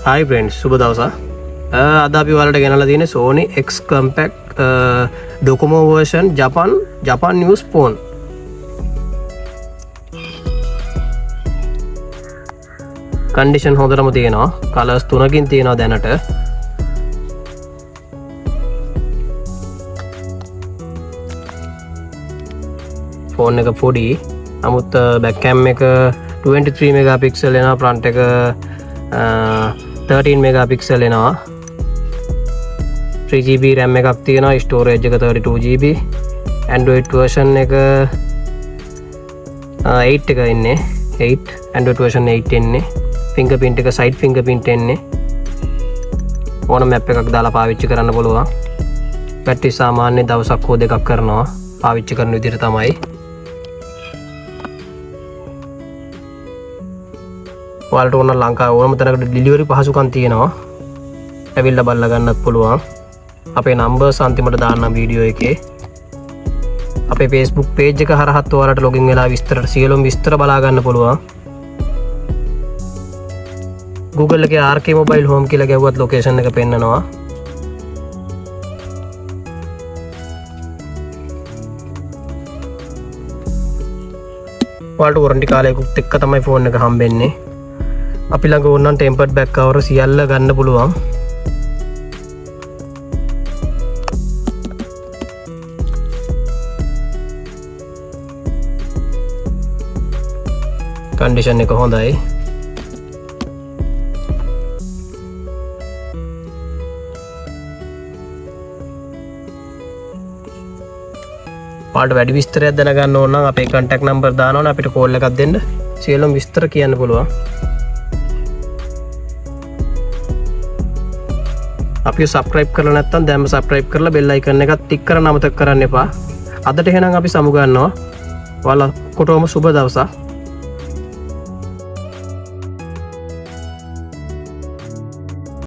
Hi friends, සුබ දවසක්. අද අපි ඔයාලට ගෙනල්ලා තියෙන්නේ Sony X compact Docomo version Japan news phone. Condition හොඳටම තියෙනවා. Colors 3කින් තියෙනවා දැනට. Phone එක පොඩි. නමුත් back cam එක 23 megapixel එනවා, front එක 13 megapixel එනවා. 3GB RAM එකක් තියෙනවා, storage එක 32GB. Android version එක 8 එක ඉන්නේ. 8 Android version 8 එන්නේ. fingerprint එක side fingerprint එන්නේ. ඕන map එකක් දාලා පාවිච්චි කරන්න පුළුවන්. battery සාමාන්‍ය දවසක් හෝ දෙකක් කරනවා. පාවිච්චි කරන විදිහට තමයි. ඔයාලට ඕන ලංකාවේ ඕනම තැනකට ඩෙලිවරි පහසුකම් තියෙනවා. ඇවිල්ලා බලලා ගන්නත් පුළුවන්. අපේ නම්බර්ස් අන්තිමට දාන්නම් වීඩියෝ එකේ. අපේ Facebook page එක හරහත් ඔයාලට login වෙලා සියලුම විස්තර බලා ගන්න පුළුවන්. Google එකේ RK mobile home කියලා ගැහුවත් location එක පෙන්නනවා. ඔයාලට warranty කාලයකුත් එක්ක තමයි phone එක හම්බෙන්නේ. අපි ළඟ ඕනනම් ටෙම්පර්ඩ් බෑක් කවර් සියල්ල ගන්න පුළුවන්. කන්ඩිෂන් එක හොඳයි. ඔයාලට වැඩි විස්තරයක් දැනගන්න ඕන නම් අපේ contact number දානවනේ අපිට call එකක් දෙන්න. සියලුම විස්තර කියන්න පුළුවන්. අපි subscribe කරලා නැත්නම් දැන්ම subscribe කරලා bell icon එකත් ටික් කරන්න අමතක කරන්න එපා. අදට එහෙනම් අපි සමු ගන්නවා. ඔයාලා කොටවම සුබ දවසක්.